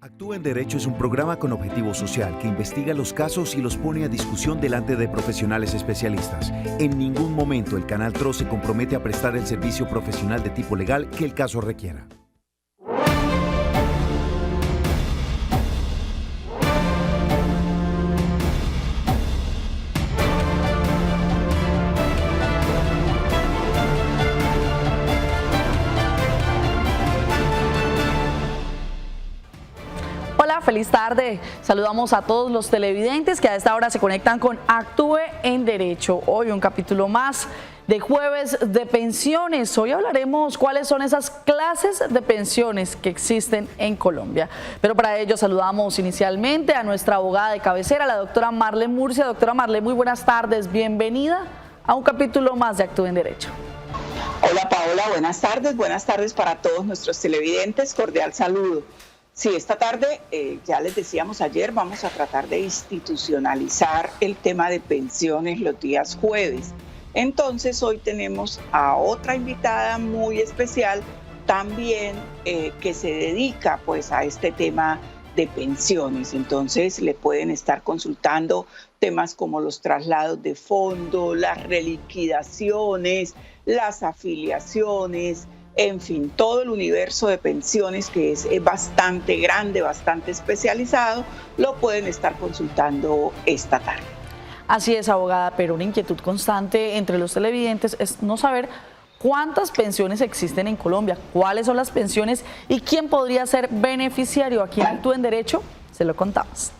Actúa en Derecho es un programa con objetivo social que investiga los casos y los pone a discusión delante de profesionales especialistas. En ningún momento el Canal TRO se compromete a prestar el servicio profesional de tipo legal que el caso requiera. Feliz tarde. Saludamos a todos los televidentes que a esta hora se conectan con Actúe en Derecho. Hoy un capítulo más de Jueves de Pensiones. Hoy hablaremos cuáles son esas clases de pensiones que existen en Colombia. Pero para ello saludamos inicialmente a nuestra abogada de cabecera, la doctora Marlene Murcia. Doctora Marlene, muy buenas tardes. Bienvenida a un capítulo más de Actúe en Derecho. Hola Paola, buenas tardes para todos nuestros televidentes. Cordial saludo. Sí, esta tarde, ya les decíamos ayer, vamos a tratar de institucionalizar el tema de pensiones los días jueves. Entonces hoy tenemos a otra invitada muy especial también que se dedica pues a este tema de pensiones. Entonces le pueden estar consultando temas como los traslados de fondo, las reliquidaciones, las afiliaciones, en fin, todo el universo de pensiones que es bastante grande, bastante especializado, lo pueden estar consultando esta tarde. Así es, abogada, pero una inquietud constante entre los televidentes es no saber cuántas pensiones existen en Colombia, cuáles son las pensiones y quién podría ser beneficiario. Aquí en Actúe en Derecho se lo contamos.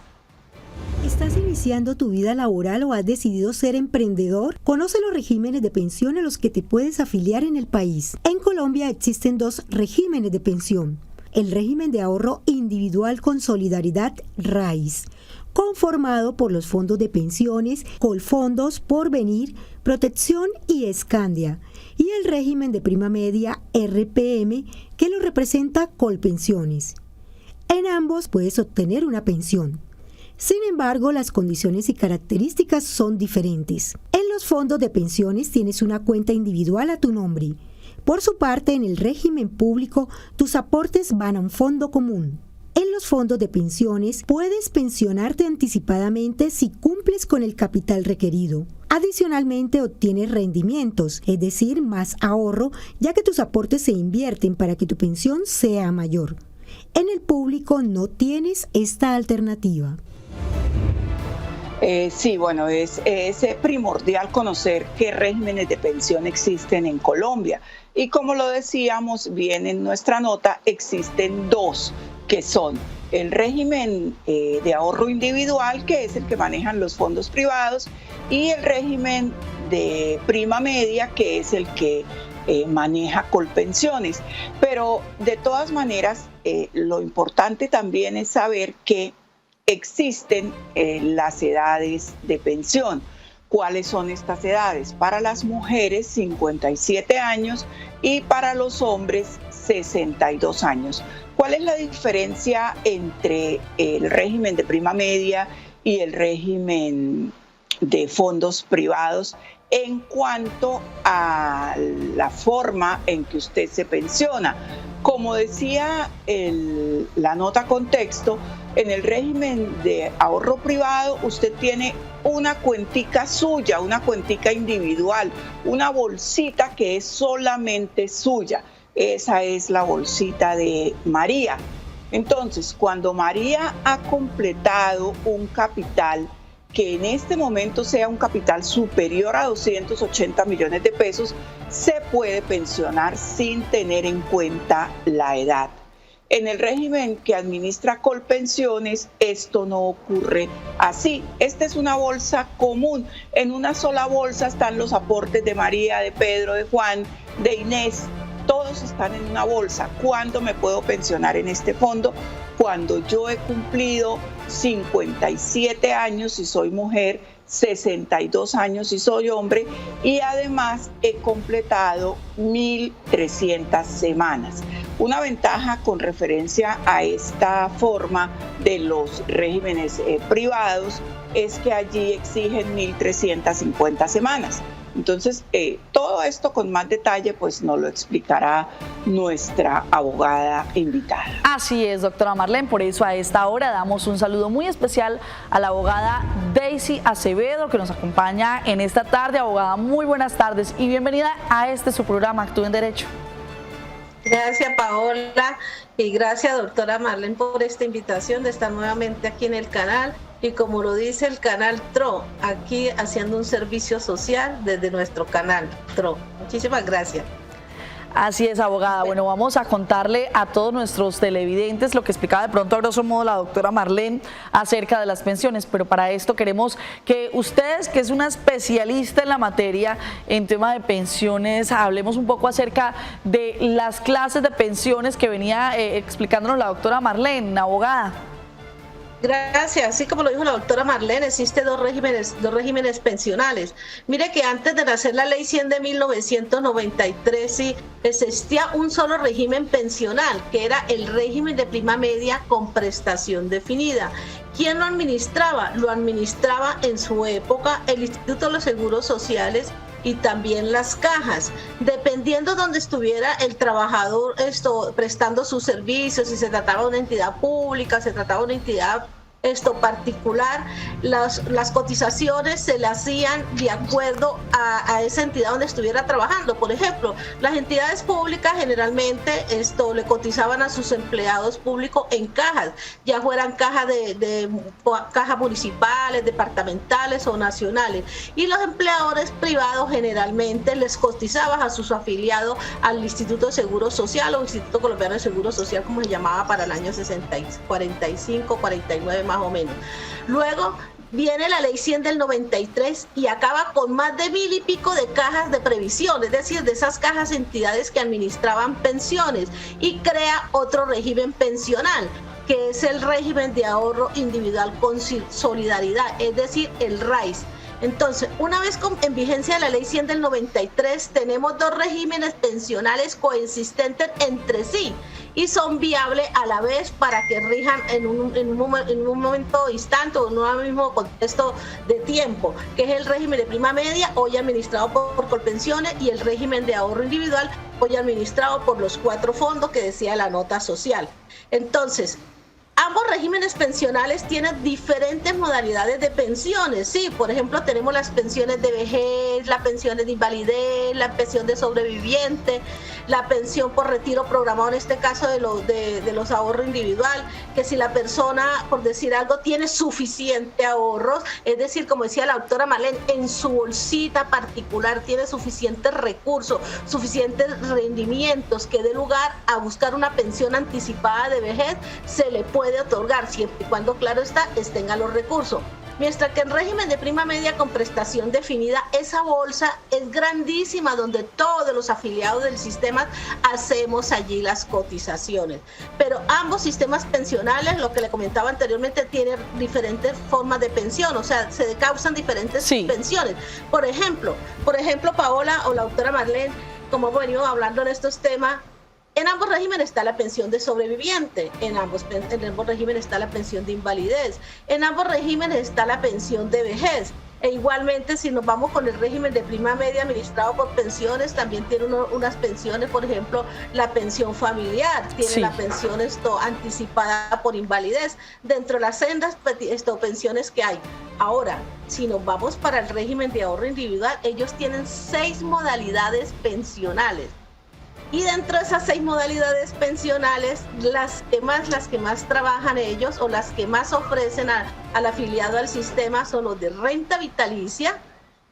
¿Estás iniciando tu vida laboral o has decidido ser emprendedor? Conoce los regímenes de pensión a los que te puedes afiliar en el país. En Colombia existen dos regímenes de pensión. El régimen de ahorro individual con solidaridad RAIS, conformado por los fondos de pensiones, Colfondos, Porvenir, Protección y Escandia, y el régimen de prima media RPM, que lo representa Colpensiones. En ambos puedes obtener una pensión. Sin embargo, las condiciones y características son diferentes. En los fondos de pensiones tienes una cuenta individual a tu nombre. Por su parte, en el régimen público, tus aportes van a un fondo común. En los fondos de pensiones, puedes pensionarte anticipadamente si cumples con el capital requerido. Adicionalmente, obtienes rendimientos, es decir, más ahorro, ya que tus aportes se invierten para que tu pensión sea mayor. En el público no tienes esta alternativa. Sí, bueno, es primordial conocer qué regímenes de pensión existen en Colombia. Y como lo decíamos bien en nuestra nota, existen dos, que son el régimen de ahorro individual, que es el que manejan los fondos privados, y el régimen de prima media, que es el que maneja Colpensiones. Pero de todas maneras, lo importante también es saber que existen las edades de pensión. ¿Cuáles son estas edades? Para las mujeres 57 años y para los hombres 62 años. ¿Cuál es la diferencia entre el régimen de prima media y el régimen de fondos privados en cuanto a la forma en que usted se pensiona? Como decía la nota contexto, en el régimen de ahorro privado usted tiene una cuentica suya, una cuentica individual, una bolsita que es solamente suya. Esa es la bolsita de María. Entonces, cuando María ha completado un capital que en este momento sea un capital superior a 280 millones de pesos, se puede pensionar sin tener en cuenta la edad. En el régimen que administra Colpensiones, esto no ocurre así. Esta es una bolsa común. En una sola bolsa están los aportes de María, de Pedro, de Juan, de Inés. Todos están en una bolsa. ¿Cuándo me puedo pensionar en este fondo? Cuando yo he cumplido 57 años si soy mujer, 62 años si soy hombre, y además he completado 1.300 semanas. Una ventaja con referencia a esta forma de los regímenes privados es que allí exigen 1.350 semanas. Entonces, todo esto con más detalle, pues nos lo explicará nuestra abogada invitada. Así es, doctora Marlene, por eso a esta hora damos un saludo muy especial a la abogada Daisy Acevedo, que nos acompaña en esta tarde. Abogada, muy buenas tardes y bienvenida a su programa Actúe en Derecho. Gracias, Paola, y gracias, doctora Marlene, por esta invitación de estar nuevamente aquí en el canal. Y como lo dice el canal TRO, aquí haciendo un servicio social desde nuestro canal TRO. Muchísimas gracias. Así es, abogada. Bueno, vamos a contarle a todos nuestros televidentes lo que explicaba de pronto a grosso modo la doctora Marlene acerca de las pensiones, pero para esto queremos que ustedes, que es una especialista en la materia en tema de pensiones, hablemos un poco acerca de las clases de pensiones que venía explicándonos la doctora Marlene, abogada. Gracias. Así como lo dijo la doctora Marlene, existen dos regímenes pensionales. Mire que antes de nacer la ley 100 de 1993, sí, existía un solo régimen pensional, que era el régimen de prima media con prestación definida. ¿Quién lo administraba? Lo administraba en su época el Instituto de los Seguros Sociales y también las cajas, dependiendo donde estuviera el trabajador prestando sus servicios, si se trataba de una entidad pública, se trataba de una entidad particular, las cotizaciones se le hacían de acuerdo a esa entidad donde estuviera trabajando. Por ejemplo, las entidades públicas generalmente le cotizaban a sus empleados públicos en cajas, ya fueran cajas cajas municipales, departamentales o nacionales, y los empleadores privados generalmente les cotizaban a sus afiliados al Instituto de Seguro Social o Instituto Colombiano de Seguro Social, como se llamaba para el año 45, 49 más o menos. Luego viene la ley 100 del 93 y acaba con más de 1000 y pico de cajas de previsión, es decir, de esas cajas entidades que administraban pensiones, y crea otro régimen pensional, que es el régimen de ahorro individual con solidaridad, es decir, el RAIS. Entonces, una vez en vigencia la ley 100 del 93, tenemos dos regímenes pensionales coexistentes entre sí y son viables a la vez para que rijan en un momento distante o en un mismo contexto de tiempo, que es el régimen de prima media, hoy administrado por Colpensiones, y el régimen de ahorro individual, hoy administrado por los 4 fondos que decía la nota social. Entonces, ambos regímenes pensionales tienen diferentes modalidades de pensiones. Sí, por ejemplo, tenemos las pensiones de vejez, las pensiones de invalidez, la pensión de sobreviviente, la pensión por retiro programado, en este caso de los ahorros individual, que si la persona, por decir algo, tiene suficiente ahorros, es decir, como decía la doctora Marlene, en su bolsita particular tiene suficientes recursos, suficientes rendimientos que dé lugar a buscar una pensión anticipada de vejez, se le puede otorgar, siempre y cuando, claro está, tenga los recursos. Mientras que en régimen de prima media con prestación definida, esa bolsa es grandísima, donde todos los afiliados del sistema hacemos allí las cotizaciones. Pero ambos sistemas pensionales, lo que le comentaba anteriormente, tienen diferentes formas de pensión, o sea, se causan diferentes pensiones. Por ejemplo, Paola o la doctora Marlene, como hemos venido hablando en estos temas, en ambos regímenes está la pensión de sobreviviente, en ambos regímenes está la pensión de invalidez, en ambos regímenes está la pensión de vejez. E igualmente, si nos vamos con el régimen de prima media administrado por pensiones, también tiene unas pensiones, por ejemplo, la pensión familiar, tiene la pensión anticipada por invalidez, dentro de las sendas pensiones que hay. Ahora, si nos vamos para el régimen de ahorro individual, ellos tienen 6 modalidades pensionales. Y dentro de esas 6 modalidades pensionales, las que más trabajan ellos o las que más ofrecen al afiliado al sistema son los de renta vitalicia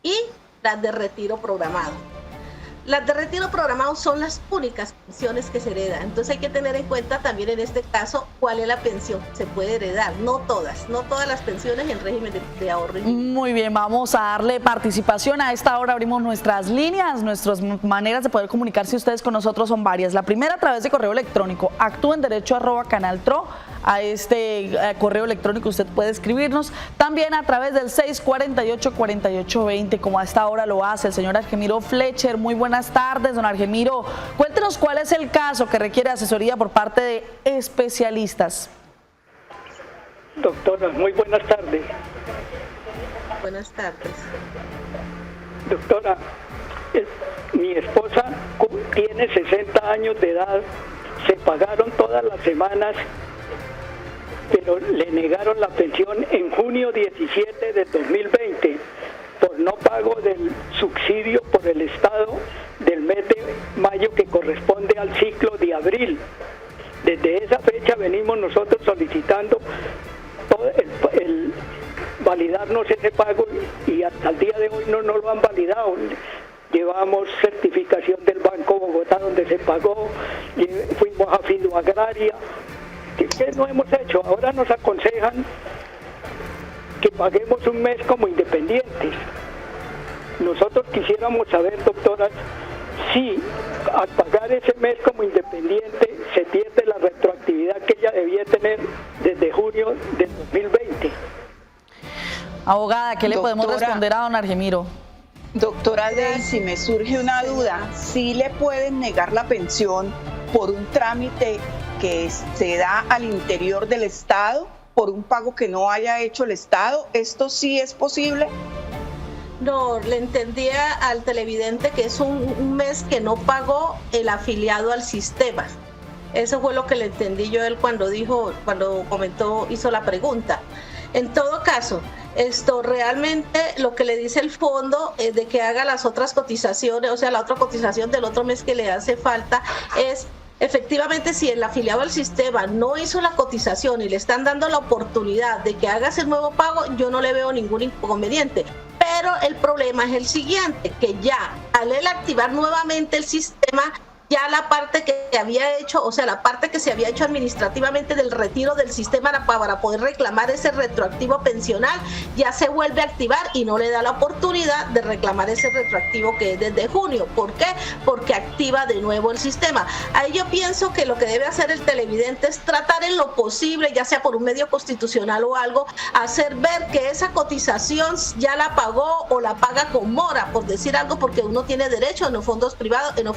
y las de retiro programado. Las de retiro programado son las únicas pensiones que se heredan. Entonces hay que tener en cuenta también en este caso cuál es la pensión que se puede heredar. No todas las pensiones en régimen de ahorro. Muy bien, vamos a darle participación. A esta hora abrimos nuestras líneas, nuestras maneras de poder comunicarse ustedes con nosotros son varias. La primera, a través de correo electrónico, actúenderecho@canaltro. A este correo electrónico usted puede escribirnos. También a través del 648-4820, como a esta hora lo hace el señor Argemiro Fletcher. Muy buenas tardes, don Argemiro. Cuéntenos cuál es el caso que requiere asesoría por parte de especialistas. Doctora, muy buenas tardes. Buenas tardes. Doctora, mi esposa tiene 60 años de edad, se pagaron todas las semanas, pero le negaron la pensión en junio 17 del 2020 por no pago del subsidio por el Estado del mes de mayo que corresponde al ciclo de abril. Desde esa fecha venimos nosotros solicitando el validarnos ese pago y hasta el día de hoy no lo han validado. Llevamos certificación del Banco Bogotá donde se pagó, fuimos a Fiduagraria. ¿Qué no hemos hecho? Ahora nos aconsejan que paguemos un mes como independientes. Nosotros quisiéramos saber, doctora, si al pagar ese mes como independiente se pierde la retroactividad que ella debía tener desde junio del 2020. Abogada, ¿qué le podemos responder a don Argemiro? Doctora Daisy, me surge una duda. ¿Sí le pueden negar la pensión por un trámite que se da al interior del Estado, por un pago que no haya hecho el Estado? ¿Esto sí es posible? No, le entendía al televidente que es un mes que no pagó el afiliado al sistema. Eso fue lo que le entendí yo a él cuando comentó, hizo la pregunta. En todo caso, esto realmente lo que le dice el fondo de que haga las otras cotizaciones, o sea, la otra cotización del otro mes que le hace falta es efectivamente si el afiliado al sistema no hizo la cotización y le están dando la oportunidad de que haga ese nuevo pago, yo no le veo ningún inconveniente. Pero el problema es el siguiente, que ya al él activar nuevamente el sistema, ya la parte que había hecho, o sea, la parte que se había hecho administrativamente del retiro del sistema para poder reclamar ese retroactivo pensional, ya se vuelve a activar y no le da la oportunidad de reclamar ese retroactivo que es desde junio. ¿Por qué? Porque activa de nuevo el sistema. Ahí yo pienso que lo que debe hacer el televidente es tratar en lo posible, ya sea por un medio constitucional o algo, hacer ver que esa cotización ya la pagó o la paga con mora, por decir algo, porque uno tiene derecho en los fondos privados, en los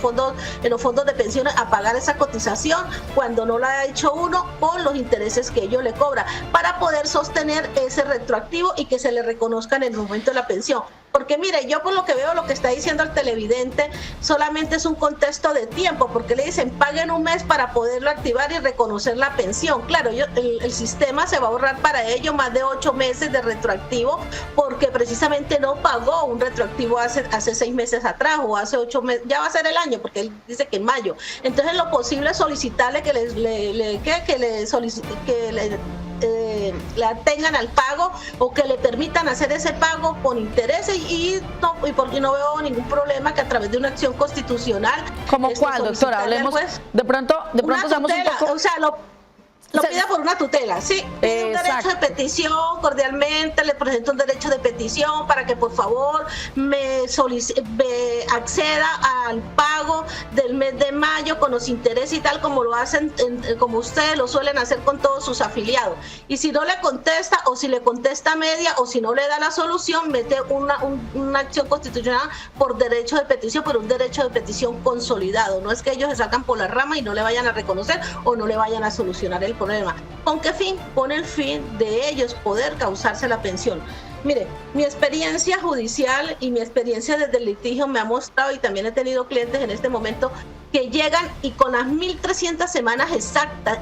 fondos de pensiones a pagar esa cotización cuando no la ha hecho uno con los intereses que ellos le cobran para poder sostener ese retroactivo y que se le reconozca en el momento de la pensión. Porque mire, yo por lo que veo lo que está diciendo el televidente solamente es un contexto de tiempo, porque le dicen paguen un mes para poderlo activar y reconocer la pensión. Claro, el sistema se va a ahorrar para ello más de 8 meses de retroactivo, porque precisamente no pagó un retroactivo hace 6 meses atrás o hace 8 meses, ya va a ser el año, porque él dice que en mayo. Entonces lo posible es solicitarle que la tengan al pago o que le permitan hacer ese pago con intereses y porque no veo ningún problema que a través de una acción constitucional. ¿Cómo cuál, doctora? Hablemos de pronto seamos un poco... O sea, lo pida por una tutela, sí, pide un derecho de petición, cordialmente le presento un derecho de petición para que por favor me acceda al pago del mes de mayo con los intereses y tal como lo hacen, como ustedes lo suelen hacer con todos sus afiliados. Y si no le contesta o si le contesta media o si no le da la solución, mete una acción constitucional por derecho de petición, pero un derecho de petición consolidado. No es que ellos se sacan por la rama y no le vayan a reconocer o no le vayan a solucionar el problema. ¿Con qué fin? Con el fin de ellos poder causarse la pensión. Mire, mi experiencia judicial y mi experiencia desde el litigio me ha mostrado, y también he tenido clientes en este momento que llegan y con las 1.300 semanas exactas,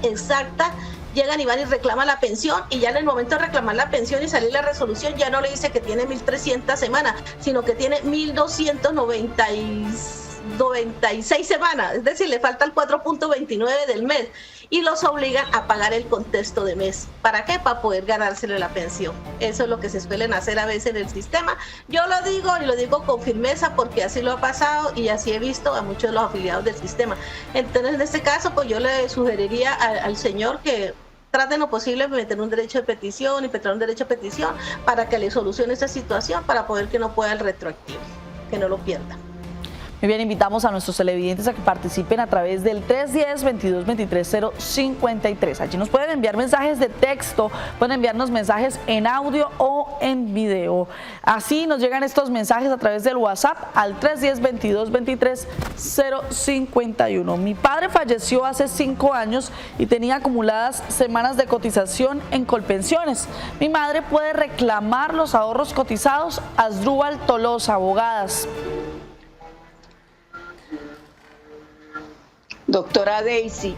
llegan y van y reclaman la pensión, y ya en el momento de reclamar la pensión y salir la resolución ya no le dice que tiene 1.300 semanas, sino que tiene 1.296 semanas, es decir, le falta el 4.29 del mes y los obligan a pagar el contexto de mes. ¿Para qué? Para poder ganársele la pensión. Eso es lo que se suelen hacer a veces en el sistema. Yo lo digo y lo digo con firmeza porque así lo ha pasado y así he visto a muchos de los afiliados del sistema. Entonces, en este caso, pues yo le sugeriría al señor que traten lo posible de meter un derecho de petición y pedir un derecho de petición para que le solucione esa situación, para poder que no pueda el retroactivo, que no lo pierda. Muy bien, invitamos a nuestros televidentes a que participen a través del 310-2223-053. Allí nos pueden enviar mensajes de texto, pueden enviarnos mensajes en audio o en video. Así nos llegan estos mensajes a través del WhatsApp al 310-2223-051. Mi padre falleció hace 5 años y tenía acumuladas semanas de cotización en Colpensiones. Mi madre puede reclamar los ahorros cotizados. Asdrúbal Tolosa, abogadas. Doctora Daisy,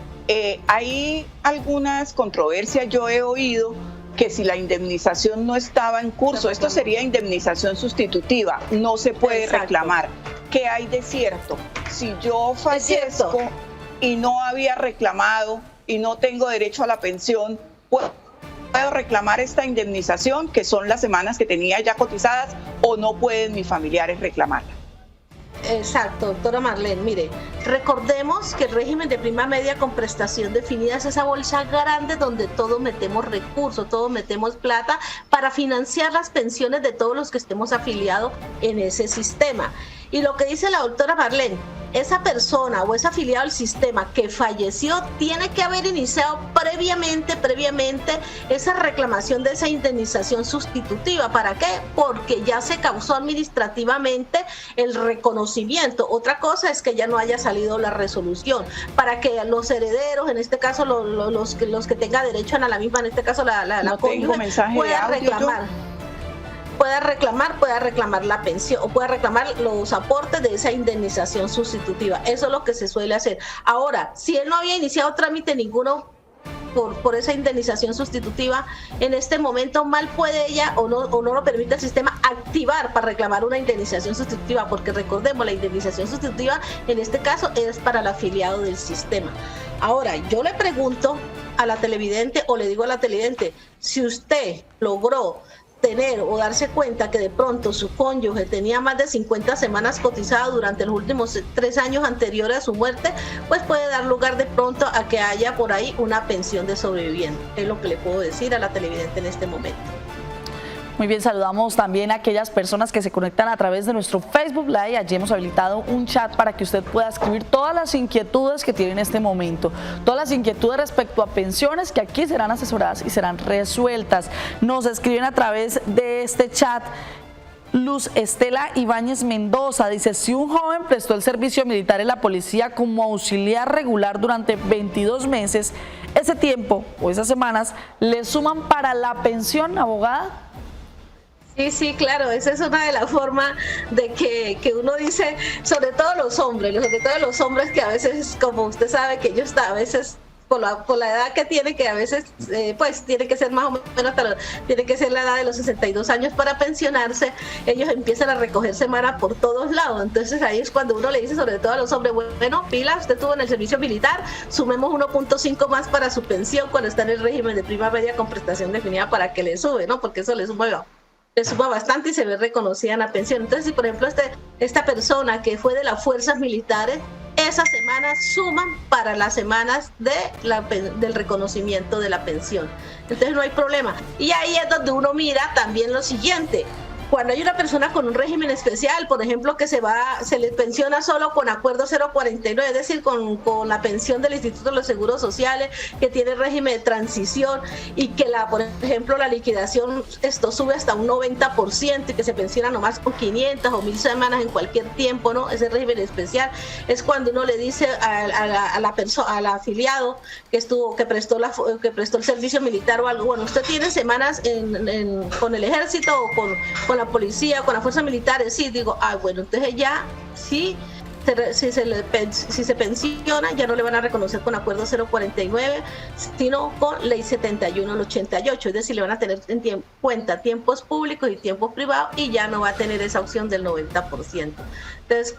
hay algunas controversias. Yo he oído que si la indemnización no estaba en curso, esto sería indemnización sustitutiva, no se puede reclamar. ¿Qué hay de cierto? Si yo fallezco y no había reclamado y no tengo derecho a la pensión, ¿puedo reclamar esta indemnización, que son las semanas que tenía ya cotizadas, o no pueden mis familiares reclamarla? Exacto, doctora Marlene. Mire, recordemos que el régimen de prima media con prestación definida es esa bolsa grande donde todos metemos recursos, todos metemos plata para financiar las pensiones de todos los que estemos afiliados en ese sistema. Y lo que dice la doctora Marlene, esa persona o ese afiliado al sistema que falleció tiene que haber iniciado previamente esa reclamación de esa indemnización sustitutiva. ¿Para qué? Porque ya se causó administrativamente el reconocimiento. Otra cosa es que ya no haya salido la resolución, para que los herederos, en este caso los que tengan derecho a la misma, en este caso la cónyuge, pueda reclamar. Pueda reclamar la pensión o pueda reclamar los aportes de esa indemnización sustitutiva. Eso es lo que se suele hacer. Ahora, si él no había iniciado trámite ninguno por esa indemnización sustitutiva, en este momento mal puede ella o no lo permite el sistema activar para reclamar una indemnización sustitutiva, porque recordemos, la indemnización sustitutiva en este caso es para el afiliado del sistema. Ahora, yo le pregunto a la televidente o le digo a la televidente, si usted logró tener o darse cuenta que de pronto su cónyuge tenía más de 50 semanas cotizadas durante los últimos 3 años anteriores a su muerte, pues puede dar lugar de pronto a que haya por ahí una pensión de sobreviviente. Es lo que le puedo decir a la televidente en este momento. Muy bien, saludamos también a aquellas personas que se conectan a través de nuestro Facebook Live. Allí hemos habilitado un chat para que usted pueda escribir todas las inquietudes que tiene en este momento, todas las inquietudes respecto a pensiones que aquí serán asesoradas y serán resueltas. Nos escriben a través de este chat. Luz Estela Ibáñez Mendoza dice, si un joven prestó el servicio militar en la policía como auxiliar regular durante 22 meses, ese tiempo o esas semanas le suman para la pensión, abogada. Sí, claro, esa es una de las formas de que uno dice, sobre todo los hombres que a veces, como usted sabe, que ellos a veces por la edad que tiene, que a veces pues tiene que ser más o menos tiene que ser la edad de los 62 años para pensionarse, ellos empiezan a recoger semana por todos lados. Entonces ahí es cuando uno le dice, sobre todo a los hombres, bueno, pila, usted estuvo en el servicio militar, sumemos 1.5 más para su pensión cuando está en el régimen de prima media con prestación definida para que le sube, ¿no? Porque eso le suma bastante y se ve reconocida en la pensión. Entonces, si por ejemplo esta persona que fue de las fuerzas militares, esas semanas suman para las semanas del reconocimiento de la pensión. Entonces no hay problema. Y ahí es donde uno mira también lo siguiente. Cuando hay una persona con un régimen especial, por ejemplo, que se le pensiona solo con acuerdo 049, es decir, con la pensión del Instituto de los Seguros Sociales, que tiene régimen de transición y que por ejemplo, la liquidación sube hasta un 90% y que se pensiona nomás con 500 o 1000 semanas en cualquier tiempo, ¿no? Ese régimen especial es cuando uno le dice al afiliado que prestó el servicio militar o algo, bueno, usted tiene semanas con el ejército o con la policía, con las fuerzas militares, sí, digo, bueno, entonces ya sí, si se pensiona, ya no le van a reconocer con acuerdo 049, sino con ley 71 del 88, es decir, le van a tener en cuenta tiempos públicos y tiempos privados y ya no va a tener esa opción del 90%. Entonces,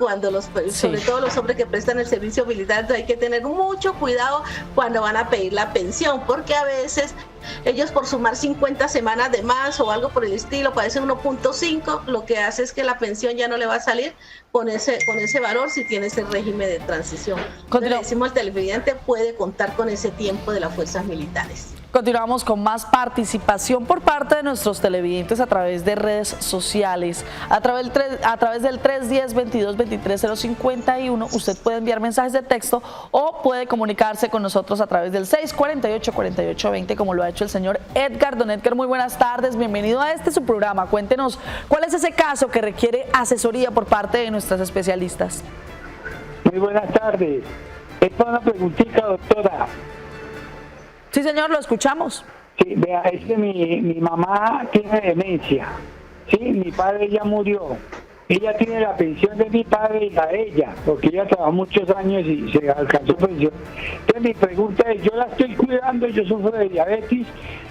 sobre todo los hombres que prestan el servicio militar, entonces hay que tener mucho cuidado cuando van a pedir la pensión, porque a veces ellos por sumar 50 semanas de más o algo por el estilo, parece 1.5, lo que hace es que la pensión ya no le va a salir con ese valor si tiene ese régimen de transición. Entonces, le decimos al televidente puede contar con ese tiempo de las fuerzas militares. Continuamos con más participación por parte de nuestros televidentes a través de redes sociales. A través del 310-2223-051 usted puede enviar mensajes de texto o puede comunicarse con nosotros a través del 648-4820 como lo ha hecho el señor Edgar. Don Edgar, muy buenas tardes, bienvenido a su programa. Cuéntenos, ¿cuál es ese caso que requiere asesoría por parte de nuestras especialistas? Muy buenas tardes. Es una preguntita, doctora. Sí, señor, lo escuchamos. Sí, vea, es que mi mamá tiene demencia. Sí, mi padre ya murió. Ella tiene la pensión de mi padre y la de ella, porque ella trabajó muchos años y se alcanzó pensión. Entonces mi pregunta es, yo la estoy cuidando, yo sufro de diabetes,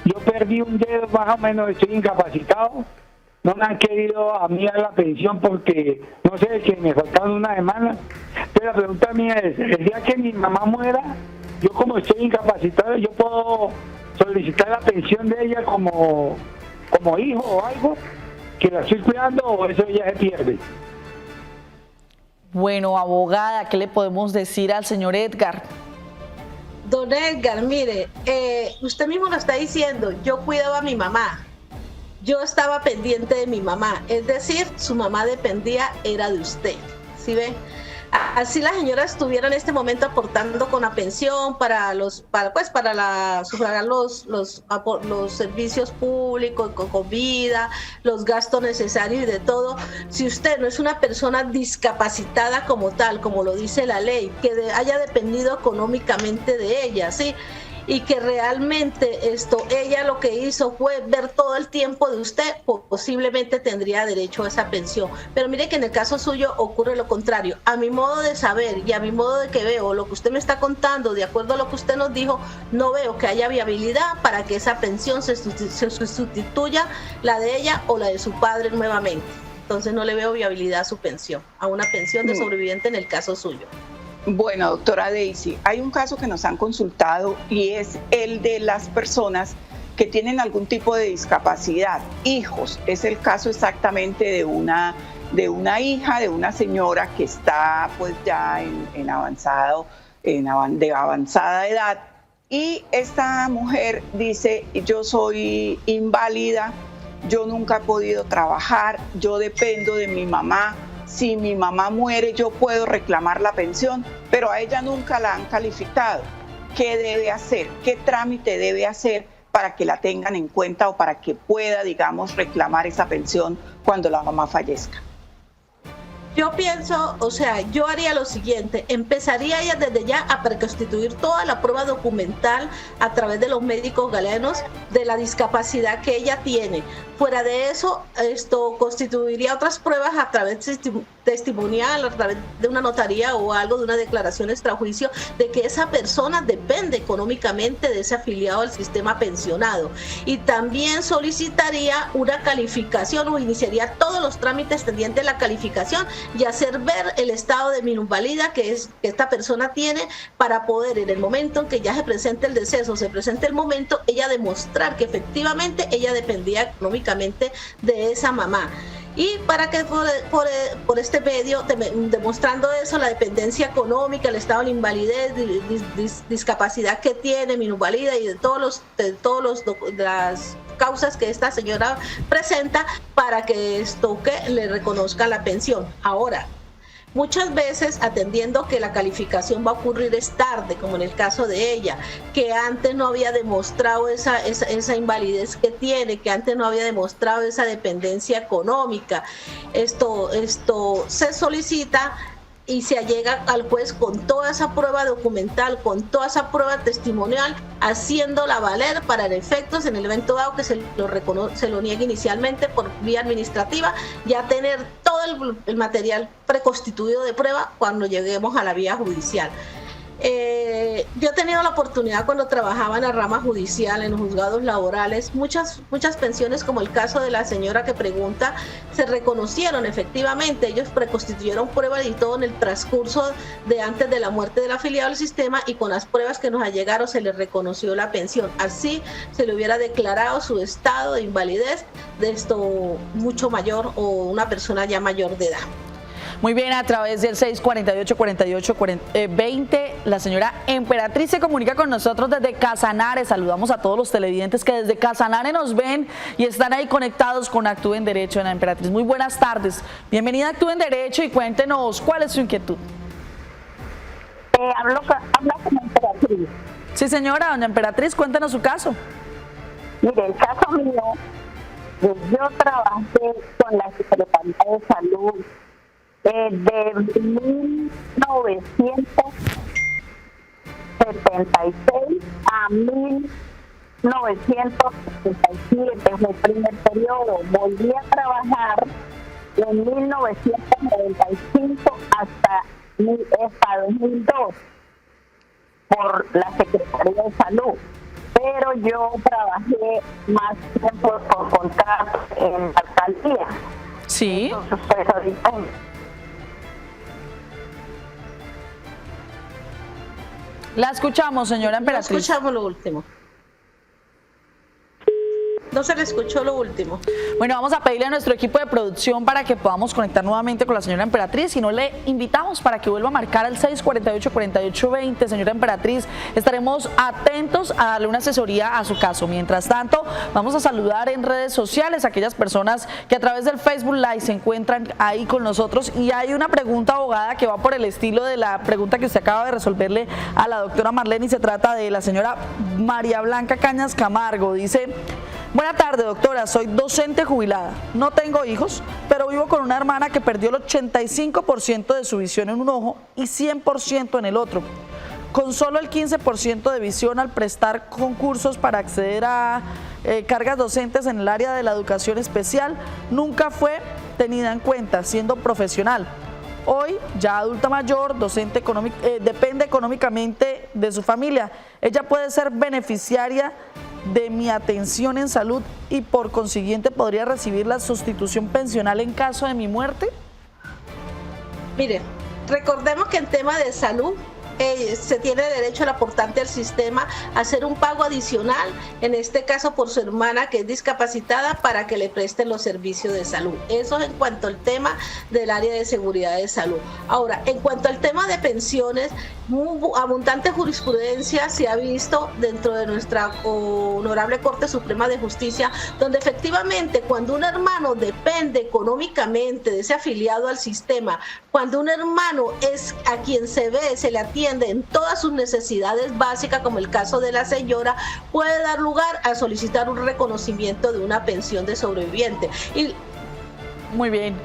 yo perdí un dedo más o menos, estoy incapacitado. No me han querido a mí dar la pensión porque, no sé, que me faltaron una semana. Pero la pregunta mía es, el día que mi mamá muera, yo como estoy incapacitado, yo puedo solicitar la pensión de ella como hijo o algo, que la estoy cuidando, o eso ya se pierde. Bueno, abogada, ¿qué le podemos decir al señor Edgar? Don Edgar, mire, usted mismo lo está diciendo, yo cuidaba a mi mamá, yo estaba pendiente de mi mamá, es decir, su mamá dependía, era de usted, ¿sí ve? Así la señora estuviera en este momento aportando con la pensión para sufragar los servicios públicos, con comida, los gastos necesarios y de todo. Si usted no es una persona discapacitada como tal, como lo dice la ley, que haya dependido económicamente de ella, ¿sí? Y que realmente ella lo que hizo fue ver todo el tiempo de usted, posiblemente tendría derecho a esa pensión. Pero mire que en el caso suyo ocurre lo contrario. A mi modo de saber y a mi modo de que veo lo que usted me está contando, de acuerdo a lo que usted nos dijo, no veo que haya viabilidad para que esa pensión se sustituya la de ella o la de su padre nuevamente. Entonces no le veo viabilidad a su pensión, a una pensión de sobreviviente en el caso suyo. Bueno, doctora Daisy, hay un caso que nos han consultado y es el de las personas que tienen algún tipo de discapacidad, hijos. Es el caso exactamente de una hija, de una señora que está pues ya de avanzada edad, y esta mujer dice, yo soy inválida, yo nunca he podido trabajar, yo dependo de mi mamá. Si mi mamá muere, yo puedo reclamar la pensión, pero a ella nunca la han calificado. ¿Qué debe hacer? ¿Qué trámite debe hacer para que la tengan en cuenta o para que pueda, digamos, reclamar esa pensión cuando la mamá fallezca? Yo pienso, yo haría lo siguiente, empezaría ella desde ya a preconstituir toda la prueba documental a través de los médicos galenos de la discapacidad que ella tiene. Fuera de eso, constituiría otras pruebas a través testimonial, a través de una notaría o algo, de una declaración extrajuicio, de que esa persona depende económicamente de ese afiliado al sistema pensionado. Y también solicitaría una calificación o iniciaría todos los trámites tendientes a la calificación y hacer ver el estado de minusvalía que esta persona tiene, para poder, en el momento en que ya se presente el deceso, se presente el momento, ella demostrar que efectivamente ella dependía económicamente de esa mamá. Y para que por este medio, demostrando eso, la dependencia económica, el estado de invalidez, discapacidad que tiene, minusvalía y de las causas que esta señora presenta, para que le reconozca la pensión. Ahora, muchas veces, atendiendo que la calificación va a ocurrir es tarde, como en el caso de ella, que antes no había demostrado esa invalidez que tiene, que antes no había demostrado esa dependencia económica, esto se solicita y se allega al juez con toda esa prueba documental, con toda esa prueba testimonial, haciéndola valer para efectos, en el evento dado que se lo niegue inicialmente por vía administrativa, ya tener todo el material preconstituido de prueba cuando lleguemos a la vía judicial. Yo he tenido la oportunidad, cuando trabajaba en la rama judicial, en los juzgados laborales, muchas pensiones, como el caso de la señora que pregunta, se reconocieron efectivamente. Ellos preconstituyeron pruebas y todo en el transcurso de antes de la muerte del afiliado al sistema, y con las pruebas que nos allegaron se le reconoció la pensión. Así se le hubiera declarado su estado de invalidez mucho mayor, o una persona ya mayor de edad. Muy bien, a través del 648-48-20, la señora Emperatriz se comunica con nosotros desde Casanare. Saludamos a todos los televidentes que desde Casanare nos ven y están ahí conectados con Actúen Derecho. Doña Emperatriz, muy buenas tardes. Bienvenida a Actúen Derecho y cuéntenos cuál es su inquietud. Hablo con Emperatriz. Sí, señora, doña Emperatriz, cuéntenos su caso. Mire, el caso mío, yo trabajé con la Secretaría de Salud de 1976 a 1977, fue el primer periodo. Volví a trabajar en 1995 hasta 2002 por la Secretaría de Salud. Pero yo trabajé más tiempo por contrato en la alcaldía. Sí. Entonces, pues, ahorita la escuchamos, señora Emperatriz. No escuchamos lo último. No se le escuchó lo último. Bueno, vamos a pedirle a nuestro equipo de producción para que podamos conectar nuevamente con la señora Emperatriz y no le invitamos para que vuelva a marcar al 648-4820. Señora Emperatriz, estaremos atentos a darle una asesoría a su caso. Mientras tanto, vamos a saludar en redes sociales a aquellas personas que a través del Facebook Live se encuentran ahí con nosotros, y hay una pregunta, abogada, que va por el estilo de la pregunta que usted acaba de resolverle a la doctora Marlene, y se trata de la señora María Blanca Cañas Camargo. Dice: buena tarde, doctora, soy docente jubilada, no tengo hijos, pero vivo con una hermana que perdió el 85% de su visión en un ojo y 100% en el otro. Con solo el 15% de visión, al prestar concursos para acceder a cargas docentes en el área de la educación especial, nunca fue tenida en cuenta siendo profesional. Hoy, ya adulta mayor, docente depende económicamente de su familia. Ella puede ser beneficiaria de mi atención en salud y por consiguiente podría recibir la sustitución pensional en caso de mi muerte. Mire, recordemos que en tema de salud se tiene derecho el aportante al sistema a hacer un pago adicional, en este caso por su hermana que es discapacitada, para que le presten los servicios de salud. Eso es en cuanto al tema del área de seguridad de salud. Ahora, en cuanto al tema de pensiones, abundante jurisprudencia se ha visto dentro de nuestra honorable Corte Suprema de Justicia, donde efectivamente cuando un hermano depende económicamente de ese afiliado al sistema, cuando un hermano es a quien se ve, se le atiende en todas sus necesidades básicas, como el caso de la señora, puede dar lugar a solicitar un reconocimiento de una pensión de sobreviviente. Muy bien.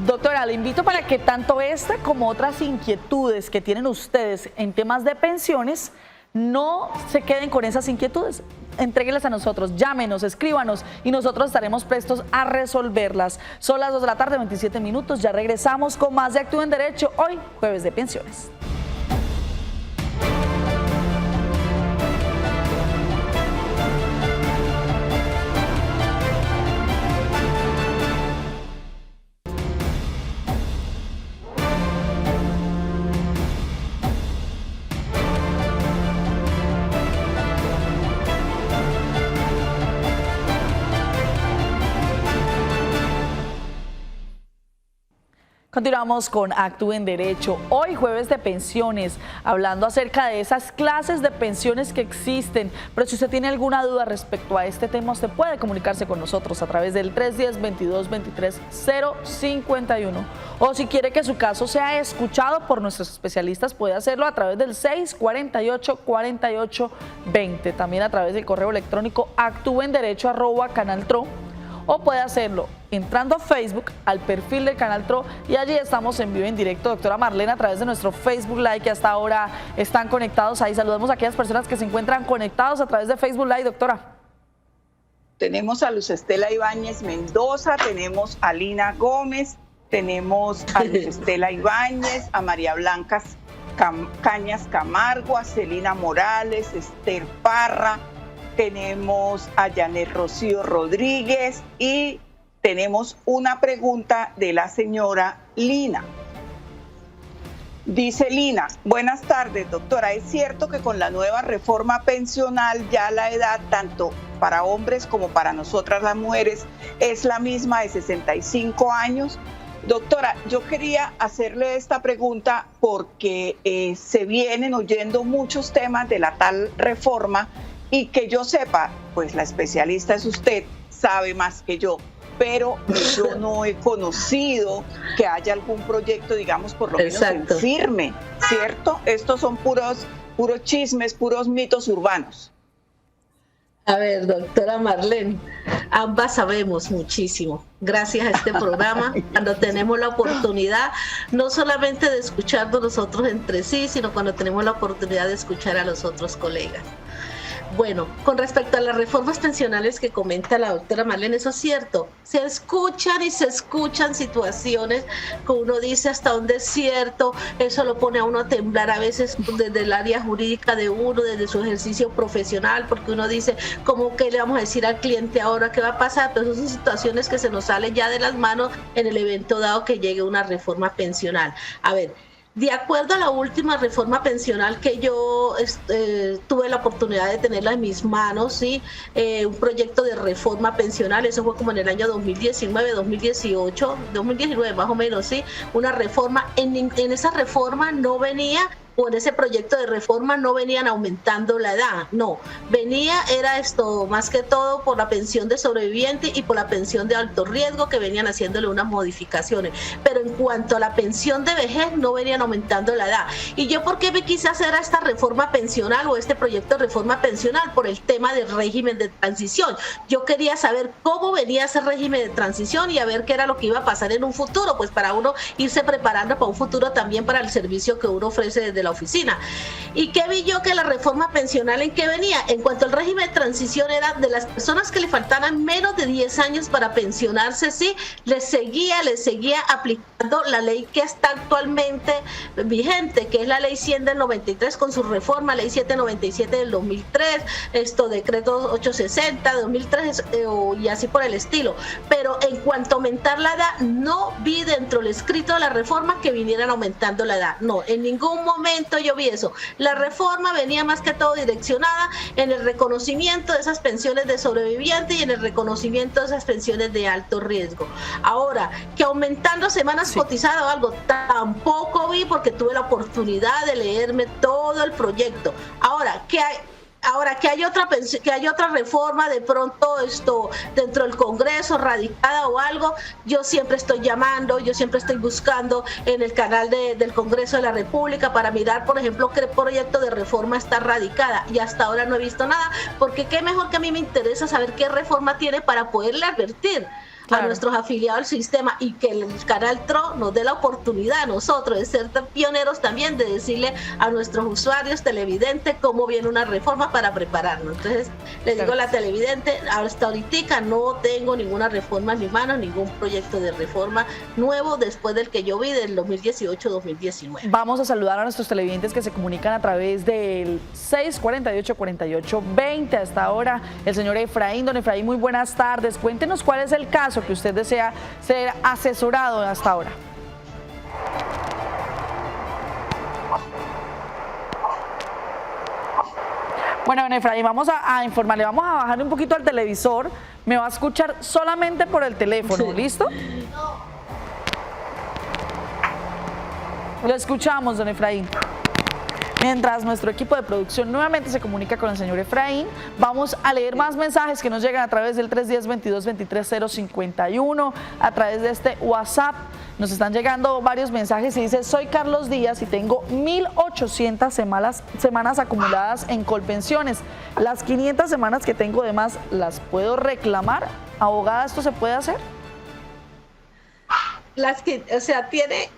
Doctora, le invito para que tanto esta como otras inquietudes que tienen ustedes en temas de pensiones no se queden con esas inquietudes. Entréguenlas a nosotros, llámenos, escríbanos y nosotros estaremos prestos a resolverlas. Son las 2 de la tarde, 27 minutos. Ya regresamos con más de Actúen Derecho, hoy jueves de pensiones. Continuamos con Actúen Derecho, hoy jueves de pensiones, hablando acerca de esas clases de pensiones que existen. Pero si usted tiene alguna duda respecto a este tema, usted puede comunicarse con nosotros a través del 310-2223-051. O si quiere que su caso sea escuchado por nuestros especialistas, puede hacerlo a través del 648-4820. También a través del correo electrónico actuenderecho@canaltro. O puede hacerlo entrando a Facebook, al perfil del Canal TRO, y allí estamos en vivo en directo, doctora Marlene, a través de nuestro Facebook Live, que hasta ahora están conectados ahí. Saludamos a aquellas personas que se encuentran conectados a través de Facebook Live, doctora. Tenemos a Luz Estela Ibáñez Mendoza, tenemos a Lina Gómez, tenemos a Luz Estela Ibáñez, a María Blanca Cañas Camargo, a Celina Morales, Esther Parra, tenemos a Janet Rocío Rodríguez y tenemos una pregunta de la señora Lina. Dice Lina: buenas tardes, doctora. ¿Es cierto que con la nueva reforma pensional ya la edad, tanto para hombres como para nosotras las mujeres, es la misma de 65 años? Doctora, yo quería hacerle esta pregunta porque se vienen oyendo muchos temas de la tal reforma y que yo sepa, pues la especialista es usted, sabe más que yo, pero yo no he conocido que haya algún proyecto, digamos, por lo menos en firme, ¿cierto? Estos son puros chismes, puros mitos urbanos. A ver, doctora Marlene, ambas sabemos muchísimo. Gracias a este programa, cuando tenemos la oportunidad, no solamente de escucharnos nosotros entre sí, sino cuando tenemos la oportunidad de escuchar a los otros colegas. Bueno, con respecto a las reformas pensionales que comenta la doctora Marlene, eso es cierto. Se escuchan y se escuchan situaciones que uno dice hasta dónde es cierto. Eso lo pone a uno a temblar a veces desde el área jurídica de uno, desde su ejercicio profesional, porque uno dice, ¿cómo que le vamos a decir al cliente ahora qué va a pasar? Pero esas son situaciones que se nos salen ya de las manos en el evento dado que llegue una reforma pensional. A ver, de acuerdo a la última reforma pensional que yo tuve la oportunidad de tenerla en mis manos, ¿sí? Un proyecto de reforma pensional, eso fue como en el año 2019, 2019 más o menos, ¿sí? Una reforma, en esa reforma no venía, o en ese proyecto de reforma no venían aumentando la edad, no, era esto más que todo por la pensión de sobreviviente y por la pensión de alto riesgo que venían haciéndole unas modificaciones, pero en cuanto a la pensión de vejez no venían aumentando la edad. Y yo, ¿por qué me quise hacer esta reforma pensional o este proyecto de reforma pensional? Por el tema del régimen de transición. Yo quería saber cómo venía ese régimen de transición y a ver qué era lo que iba a pasar en un futuro, pues para uno irse preparando para un futuro también para el servicio que uno ofrece desde la oficina. ¿Y qué vi yo? Que la reforma pensional, ¿en qué venía? En cuanto al régimen de transición, era de las personas que le faltaran menos de 10 años para pensionarse, sí, les seguía aplicando la ley que está actualmente vigente, que es la ley 100 del 93 con su reforma, ley 797 del 2003, decreto 860 de 2003 y así por el estilo. Pero en cuanto a aumentar la edad, no vi dentro del escrito de la reforma que vinieran aumentando la edad. No, en ningún momento yo vi eso. La reforma venía más que todo direccionada en el reconocimiento de esas pensiones de sobreviviente y en el reconocimiento de esas pensiones de alto riesgo. Ahora, que aumentando semanas cotizadas o algo, tampoco vi, porque tuve la oportunidad de leerme todo el proyecto. Ahora, que hay otra reforma de pronto dentro del Congreso radicada o algo, yo siempre estoy llamando, yo siempre estoy buscando en el canal del Congreso de la República para mirar, por ejemplo, qué proyecto de reforma está radicada, y hasta ahora no he visto nada, porque qué mejor que a mí me interesa saber qué reforma tiene para poderle advertir a nuestros afiliados al sistema, y que el canal TRO nos dé la oportunidad a nosotros de ser pioneros también, de decirle a nuestros usuarios televidentes cómo viene una reforma para prepararnos. Entonces, les digo a la televidente, hasta ahorita no tengo ninguna reforma en mis manos, ningún proyecto de reforma nuevo después del que yo vi del 2018-2019. Vamos a saludar a nuestros televidentes que se comunican a través del 648-4820. Hasta ahora, el señor Efraín. Don Efraín, muy buenas tardes. Cuéntenos cuál es el caso que usted desea ser asesorado hasta ahora. Bueno, don Efraín, vamos a informarle, vamos a bajarle un poquito al televisor, me va a escuchar solamente por el teléfono, sí. ¿Listo? Lo escuchamos, don Efraín. Mientras nuestro equipo de producción nuevamente se comunica con el señor Efraín, vamos a leer más mensajes que nos llegan a través del 310-22-23-051, a través de este WhatsApp. Nos están llegando varios mensajes y dice: soy Carlos Díaz y tengo 1.800 semanas acumuladas en Colpensiones. Las 500 semanas que tengo de más, ¿las puedo reclamar? Abogada, ¿esto se puede hacer?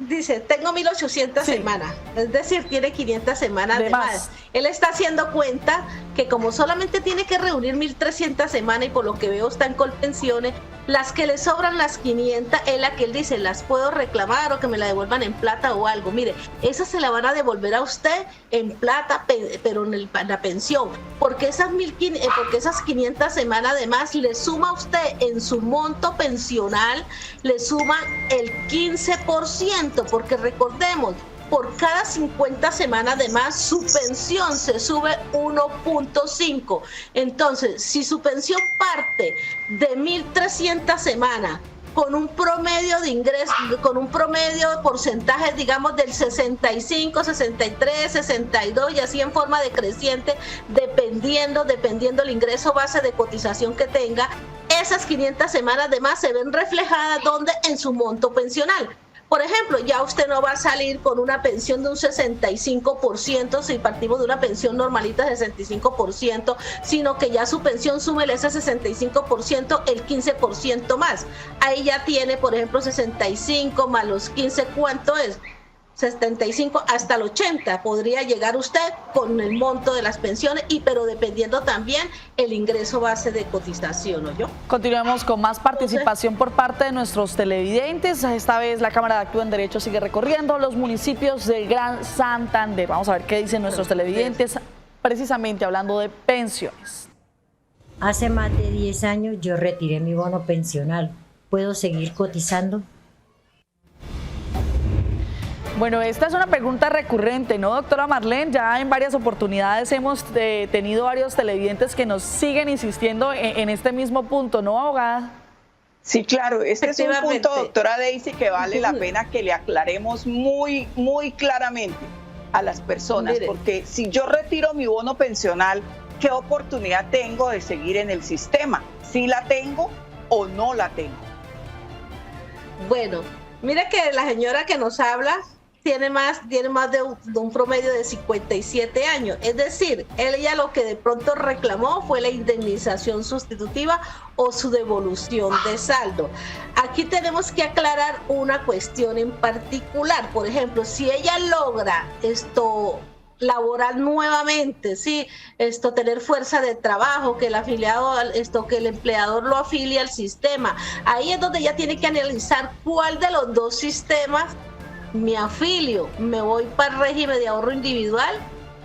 Dice, tengo 1.800 semanas, es decir, tiene 500 semanas de más. Él está haciendo cuenta que como solamente tiene que reunir 1.300 semanas y por lo que veo está en Colpensiones, las que le sobran, las 500, es la que él dice, las puedo reclamar o que me la devuelvan en plata o algo. Mire, esas se la van a devolver a usted en plata, pero en la pensión, porque esas 500 semanas de más le suma a usted en su monto pensional, le suma el 15%, porque recordemos, por cada 50 semanas de más, su pensión se sube 1.5. Entonces, si su pensión parte de 1.300 semanas con un promedio de ingreso, con un promedio de porcentaje, digamos, del 65, 63, 62 y así en forma decreciente, dependiendo el ingreso base de cotización que tenga. Esas 500 semanas de más se ven reflejadas ¿dónde? En su monto pensional. Por ejemplo, ya usted no va a salir con una pensión de un 65%, si partimos de una pensión normalita de 65%, sino que ya su pensión súmele ese 65%, el 15% más. Ahí ya tiene, por ejemplo, 65 más los 15, ¿cuánto es? 75 hasta el 80 podría llegar usted con el monto de las pensiones, pero dependiendo también el ingreso base de cotización, ¿no? Continuamos con más participación por parte de nuestros televidentes. Esta vez la Cámara de Actúa en Derecho sigue recorriendo los municipios del Gran Santander. Vamos a ver qué dicen nuestros televidentes, precisamente hablando de pensiones. Hace más de 10 años yo retiré mi bono pensional. ¿Puedo seguir cotizando? Bueno, esta es una pregunta recurrente, ¿no, doctora Marlene? Ya en varias oportunidades hemos tenido varios televidentes que nos siguen insistiendo en este mismo punto, ¿no, abogada? Sí, claro, este es un punto, doctora Daisy, que vale la pena que le aclaremos muy, muy claramente a las personas, porque si yo retiro mi bono pensional, ¿qué oportunidad tengo de seguir en el sistema? ¿Sí la tengo o no la tengo? Bueno, mire que la señora que nos habla tiene más de un promedio de 57 años. Es decir, ella lo que de pronto reclamó fue la indemnización sustitutiva o su devolución de saldo. Aquí tenemos que aclarar una cuestión en particular. Por ejemplo, si ella logra laborar nuevamente, sí, tener fuerza de trabajo, que el afiliado, que el empleador lo afilie al sistema, ahí es donde ella tiene que analizar cuál de los dos sistemas me afilio. Me voy para el régimen de ahorro individual,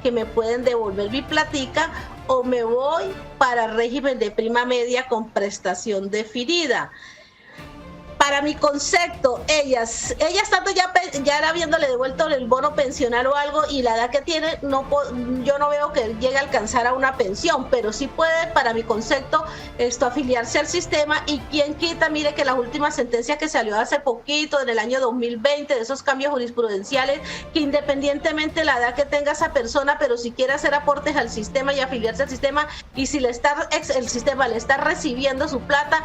que me pueden devolver mi platica, o me voy para el régimen de prima media con prestación definida. Para mi concepto, ella estando ya habiéndole devuelto el bono pensional o algo, y la edad que tiene, yo no veo que llegue a alcanzar a una pensión, pero sí puede, para mi concepto, afiliarse al sistema. Y quién quita, mire que la última sentencia que salió hace poquito, en el año 2020, de esos cambios jurisprudenciales, que independientemente de la edad que tenga esa persona, pero si quiere hacer aportes al sistema y afiliarse al sistema, y si el sistema le está recibiendo su plata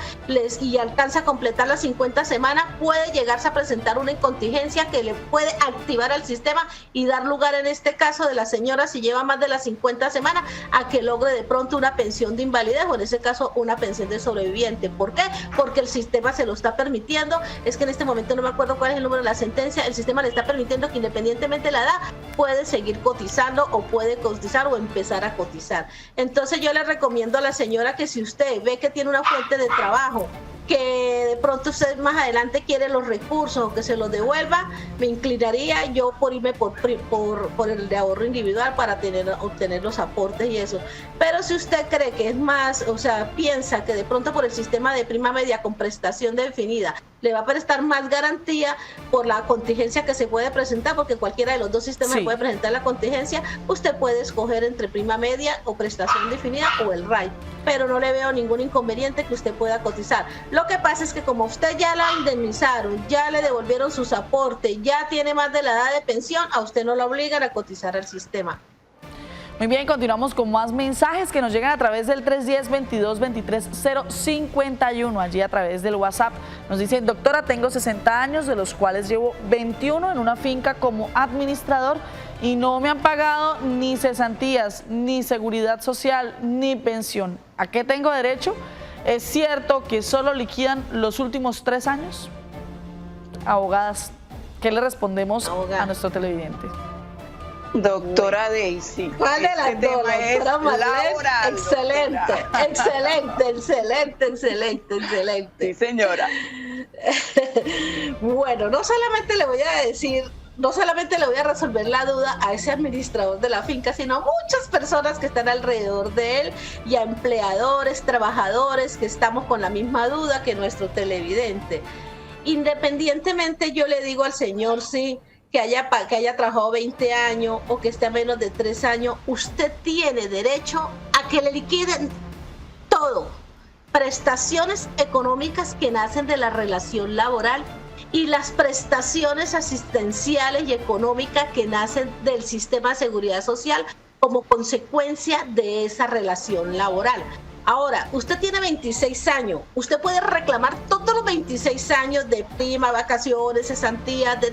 y alcanza a completar las 50 semanas, puede llegarse a presentar una incontingencia que le puede activar al sistema y dar lugar, en este caso de la señora, si lleva más de las 50 semanas, a que logre de pronto una pensión de invalidez, o en ese caso una pensión de sobreviviente. ¿Por qué? Porque el sistema se lo está permitiendo. Es que en este momento no me acuerdo cuál es el número de la sentencia. El sistema le está permitiendo que, independientemente de la edad, puede seguir cotizando, o puede cotizar o empezar a cotizar. Entonces yo le recomiendo a la señora que, si usted ve que tiene una fuente de trabajo, que de pronto usted más adelante quiere los recursos o que se los devuelva, me inclinaría yo por irme por el de ahorro individual para obtener los aportes y eso. Pero si usted cree que es más, piensa que de pronto por el sistema de prima media con prestación definida le va a prestar más garantía por la contingencia que se puede presentar, porque cualquiera de los dos sistemas puede presentar la contingencia, usted puede escoger entre prima media o prestación definida o el RAI, pero no le veo ningún inconveniente que usted pueda cotizar. Lo que pasa es que como usted ya la indemnizaron, ya le devolvieron sus aportes, ya tiene más de la edad de pensión, a usted no la obligan a cotizar al sistema. Muy bien, continuamos con más mensajes que nos llegan a través del 310-22-23-051, allí a través del WhatsApp. Nos dicen: doctora, tengo 60 años, de los cuales llevo 21 en una finca como administrador, y no me han pagado ni cesantías, ni seguridad social, ni pensión. ¿A qué tengo derecho? ¿Es cierto que solo liquidan los últimos 3 años? Abogadas, ¿qué le respondemos a nuestro televidente? Doctora Daisy. ¿Cuál de las dos? Doctora Marlene. Excelente. Sí, señora. Bueno, no solamente le voy a resolver la duda a ese administrador de la finca, sino a muchas personas que están alrededor de él, y a empleadores, trabajadores, que estamos con la misma duda que nuestro televidente. Independientemente, yo le digo al señor, sí, que haya trabajado 20 años o que esté a menos de 3 años, usted tiene derecho a que le liquiden todo. prestaciones económicas que nacen de la relación laboral y las prestaciones asistenciales y económicas que nacen del sistema de seguridad social como consecuencia de esa relación laboral. Ahora, usted tiene 26 años, usted puede reclamar todos los 26 años de prima, vacaciones, cesantías, de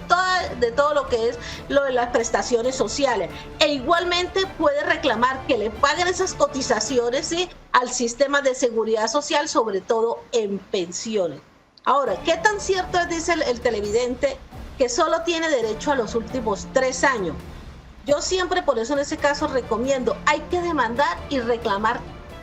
todo lo que es lo de las prestaciones sociales. E igualmente puede reclamar que le paguen esas cotizaciones, ¿sí?, al sistema de seguridad social, sobre todo en pensiones. Ahora, ¿qué tan cierto es, dice el televidente, que solo tiene derecho a los últimos 3 años? Yo siempre, por eso en ese caso recomiendo, hay que demandar y reclamar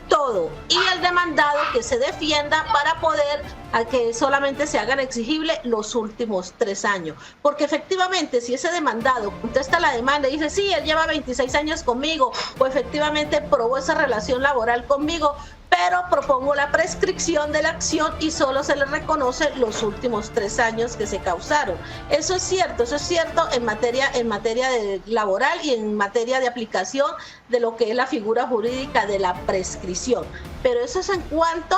todo, y el demandado que se defienda para poder a que solamente se hagan exigibles los últimos 3 años, porque efectivamente si ese demandado contesta la demanda y dice sí, él lleva 26 años conmigo o efectivamente probó esa relación laboral conmigo, pero propongo la prescripción de la acción y solo se le reconoce los últimos 3 años que se causaron. Eso es cierto en materia de laboral y en materia de aplicación de lo que es la figura jurídica de la prescripción. Pero eso es en cuanto,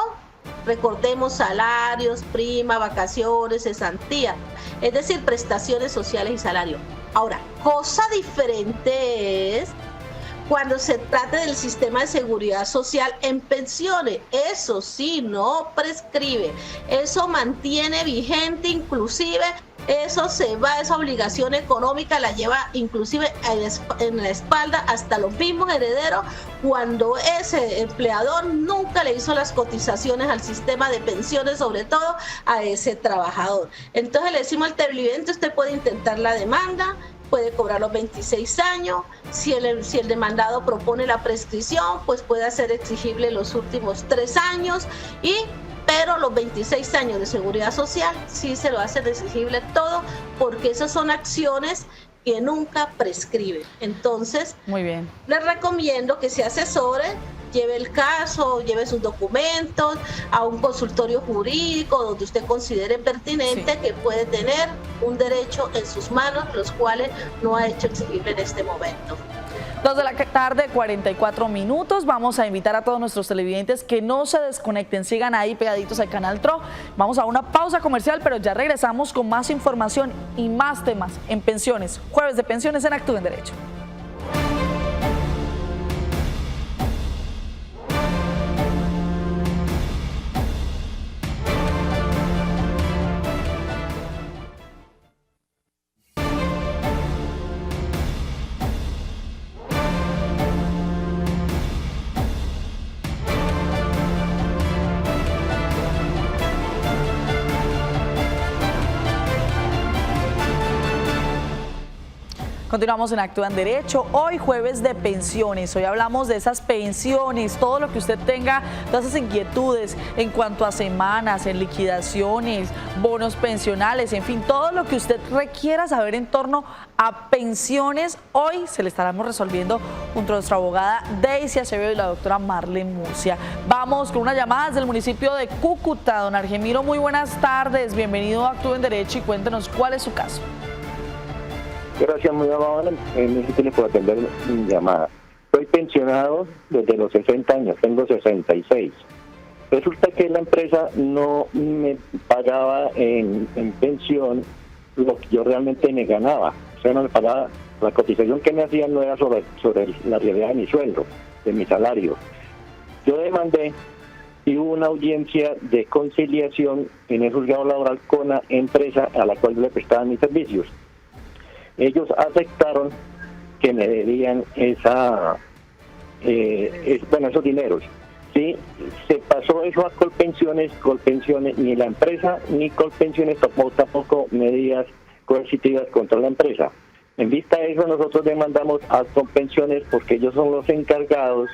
recordemos, salarios, prima, vacaciones, cesantía, es decir, prestaciones sociales y salario. Ahora, cosa diferente es cuando se trate del sistema de seguridad social en pensiones. Eso sí, no prescribe, eso mantiene vigente, inclusive eso se va, esa obligación económica la lleva inclusive en la espalda hasta los mismos herederos cuando ese empleador nunca le hizo las cotizaciones al sistema de pensiones, sobre todo a ese trabajador. Entonces le decimos al televidente, usted puede intentar la demanda, puede cobrar los 26 años, si el demandado propone la prescripción, pues puede hacer exigible los últimos 3 años, pero los 26 años de seguridad social sí se lo hace exigible todo, porque esas son acciones que nunca prescriben. Entonces, muy bien, les recomiendo que se asesore, lleve el caso, lleve sus documentos a un consultorio jurídico donde usted considere pertinente, que puede tener un derecho en sus manos, los cuales no ha hecho exigible en este momento. 2 de la tarde, 44 minutos. Vamos a invitar a todos nuestros televidentes que no se desconecten, sigan ahí pegaditos al canal TRO. Vamos a una pausa comercial, pero ya regresamos con más información y más temas en pensiones. Jueves de pensiones en Actúe en Derecho. Continuamos en Actúa en Derecho, hoy jueves de pensiones. Hoy hablamos de esas pensiones, todo lo que usted tenga, todas esas inquietudes en cuanto a semanas, en liquidaciones, bonos pensionales, en fin, todo lo que usted requiera saber en torno a pensiones, hoy se le estaremos resolviendo junto a nuestra abogada Daisy Acevedo y la doctora Marlene Murcia. Vamos con una llamada desde el municipio de Cúcuta. Don Argemiro, muy buenas tardes, bienvenido a Actúa en Derecho y cuéntenos cuál es su caso. Gracias, muy amable. Tiene por atender mi llamada. Soy pensionado desde los 60 años, tengo 66. Resulta que la empresa no me pagaba en pensión lo que yo realmente me ganaba. O sea, no me pagaba, la cotización que me hacían no era sobre la realidad de mi sueldo, de mi salario. Yo demandé y hubo una audiencia de conciliación en el juzgado laboral con la empresa a la cual yo le prestaba mis servicios. Ellos aceptaron que me debían esos dineros. Sí, se pasó eso a Colpensiones, ni la empresa ni Colpensiones tomó tampoco medidas coercitivas contra la empresa. En vista de eso, nosotros demandamos a Colpensiones porque ellos son los encargados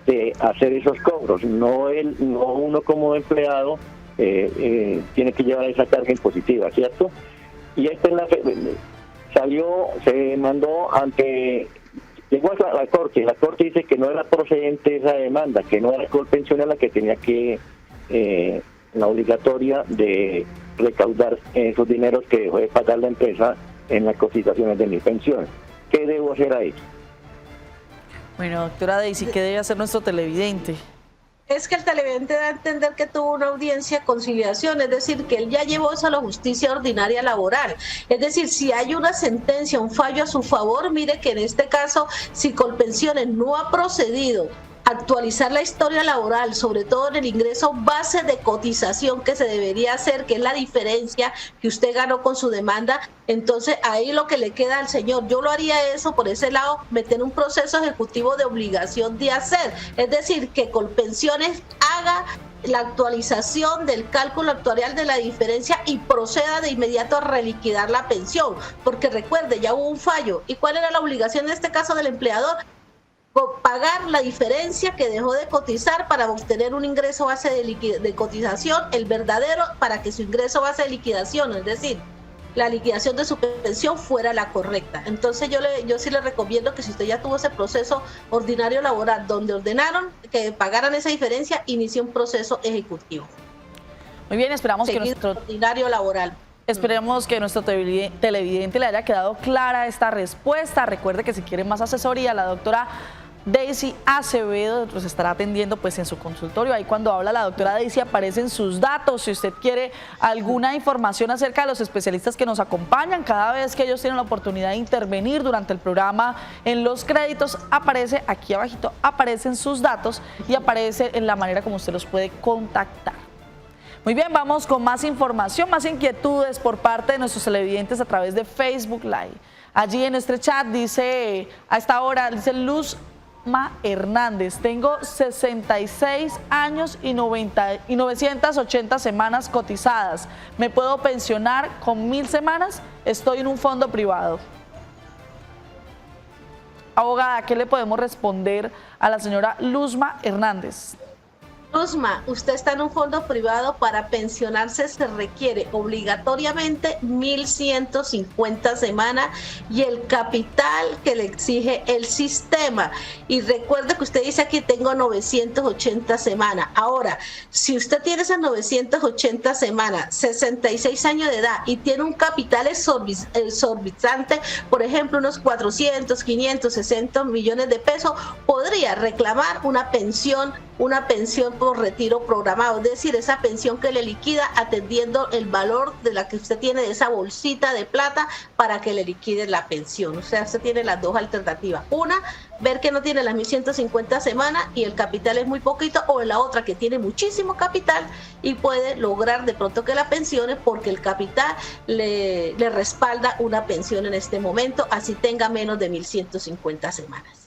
de hacer esos cobros, no uno como empleado tiene que llevar esa carga impositiva, ¿cierto? Y esta es se mandó llegó a la corte dice que no era procedente esa demanda, que no era Colpensiones la que tenía que la obligatoria de recaudar esos dineros que dejó de pagar la empresa en las cotizaciones de mi pensión. ¿Qué debo hacer ahí? Bueno, doctora Daisy, ¿qué debe hacer nuestro televidente? Es que el televidente da a entender que tuvo una audiencia de conciliación, es decir, que él ya llevó eso a la justicia ordinaria laboral. Es decir, si hay una sentencia, un fallo a su favor, mire que en este caso, si Colpensiones no ha procedido a actualizar la historia laboral, sobre todo en el ingreso base de cotización que se debería hacer, que es la diferencia que usted ganó con su demanda, entonces ahí lo que le queda al señor, yo lo haría eso por ese lado, meter un proceso ejecutivo de obligación de hacer, es decir, que Colpensiones haga la actualización del cálculo actuarial de la diferencia y proceda de inmediato a reliquidar la pensión, porque recuerde, ya hubo un fallo. ¿Y cuál era la obligación en este caso del empleador? Pagar la diferencia que dejó de cotizar para obtener un ingreso base de cotización, el verdadero, para que su ingreso base de liquidación, es decir, la liquidación de su pensión fuera la correcta. Entonces yo sí le recomiendo que si usted ya tuvo ese proceso ordinario laboral donde ordenaron que pagaran esa diferencia, inicie un proceso ejecutivo. Muy bien, esperamos que nuestro ordinario laboral. Esperemos que nuestro televidente le haya quedado clara esta respuesta. Recuerde que si quiere más asesoría, la doctora Daisy Acevedo nos estará atendiendo pues en su consultorio. Ahí cuando habla la doctora Daisy aparecen sus datos. Si usted quiere alguna información acerca de los especialistas que nos acompañan, cada vez que ellos tienen la oportunidad de intervenir durante el programa en los créditos, aparece aquí abajito, aparecen sus datos y aparece en la manera como usted los puede contactar. Muy bien, vamos con más información, más inquietudes por parte de nuestros televidentes a través de Facebook Live. Allí en nuestro chat dice, a esta hora, dice Luzma Hernández, tengo 66 años y 980 semanas cotizadas. ¿Me puedo pensionar con 1000 semanas? Estoy en un fondo privado. Abogada, ¿qué le podemos responder a la señora Luzma Hernández? Luzma, usted está en un fondo privado, para pensionarse se requiere obligatoriamente 1.150 semanas y el capital que le exige el sistema. Y recuerde que usted dice aquí tengo 980 semanas. Ahora, si usted tiene esas 980 semanas, 66 años de edad y tiene un capital exorbitante, por ejemplo, unos 400, 500, 60 millones de pesos, podría reclamar una pensión por retiro programado, es decir, esa pensión que le liquida atendiendo el valor de la que usted tiene de esa bolsita de plata para que le liquide la pensión. O sea, usted tiene las dos alternativas. Una, ver que no tiene las 1.150 semanas y el capital es muy poquito, o en la otra que tiene muchísimo capital y puede lograr de pronto que la pensione porque el capital le respalda una pensión en este momento, así tenga menos de 1.150 semanas.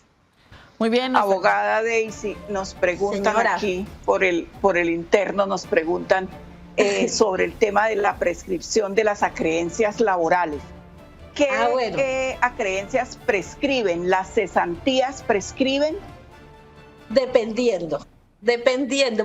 Muy bien. Abogada Daisy, nos preguntan aquí por el interno, nos preguntan sobre el tema de la prescripción de las acreencias laborales. ¿Qué acreencias prescriben? ¿Las cesantías prescriben? Dependiendo,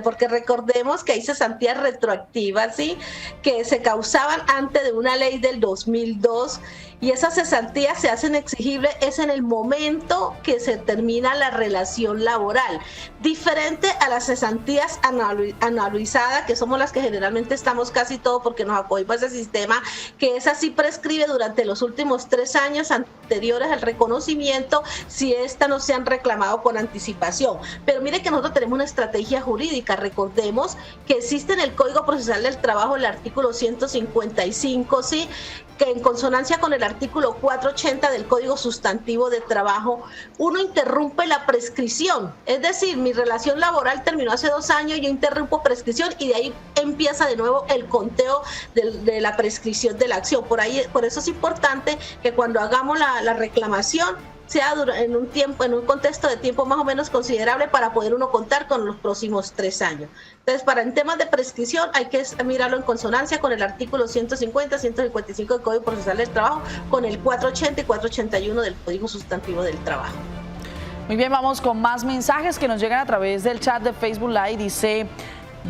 porque recordemos que hay cesantías retroactivas, ¿sí?, que se causaban antes de una ley del 2002, y esas cesantías se hacen exigibles es en el momento que se termina la relación laboral, diferente a las cesantías anualizadas, que somos las que generalmente estamos casi todos porque nos acogimos a ese sistema, que esa sí prescribe durante los últimos 3 años anteriores al reconocimiento, si éstas no se han reclamado con anticipación. Pero mire que nosotros tenemos una estrategia jurídica. Recordemos que existe en el Código Procesal del Trabajo el artículo 155, ¿sí?, que en consonancia con el artículo 480 del Código Sustantivo de Trabajo, uno interrumpe la prescripción. Es decir, mi relación laboral terminó hace 2 años, yo interrumpo prescripción y de ahí empieza de nuevo el conteo de la prescripción de la acción. Por eso es importante que cuando hagamos la reclamación sea en un contexto de tiempo más o menos considerable para poder uno contar con los próximos 3 años. Entonces, en temas de prescripción hay que mirarlo en consonancia con el artículo 150, 155 del Código Procesal del Trabajo, con el 480 y 481 del Código Sustantivo del Trabajo. Muy bien, vamos con más mensajes que nos llegan a través del chat de Facebook Live. Dice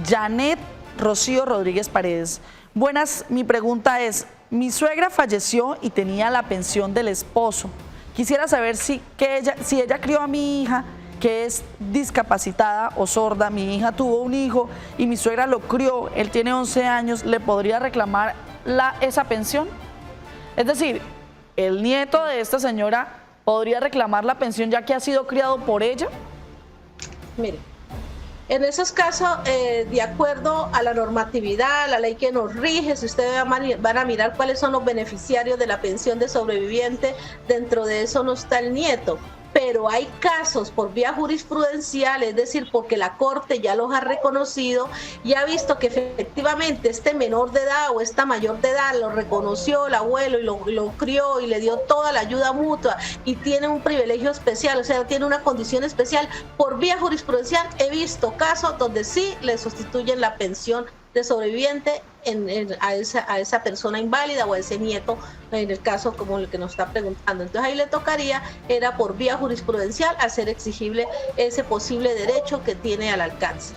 Janet Rocío Rodríguez Paredes. Buenas, mi pregunta es, mi suegra falleció y tenía la pensión del esposo. Quisiera saber si ella crió a mi hija, que es discapacitada o sorda. Mi hija tuvo un hijo y mi suegra lo crió, él tiene 11 años, ¿le podría reclamar esa pensión? Es decir, el nieto de esta señora podría reclamar la pensión ya que ha sido criado por ella. Mire, En esos casos, de acuerdo a la normatividad, la ley que nos rige, si ustedes van a mirar cuáles son los beneficiarios de la pensión de sobreviviente, dentro de eso no está el nieto. Pero hay casos por vía jurisprudencial, es decir, porque la Corte ya los ha reconocido y ha visto que efectivamente este menor de edad o esta mayor de edad lo reconoció el abuelo y lo crió y le dio toda la ayuda mutua y tiene un privilegio especial, o sea, tiene una condición especial. Por vía jurisprudencial he visto casos donde sí le sustituyen la pensión de sobreviviente a esa persona inválida o a ese nieto, en el caso como el que nos está preguntando. Entonces ahí le tocaría, era por vía jurisprudencial, hacer exigible ese posible derecho que tiene al alcance.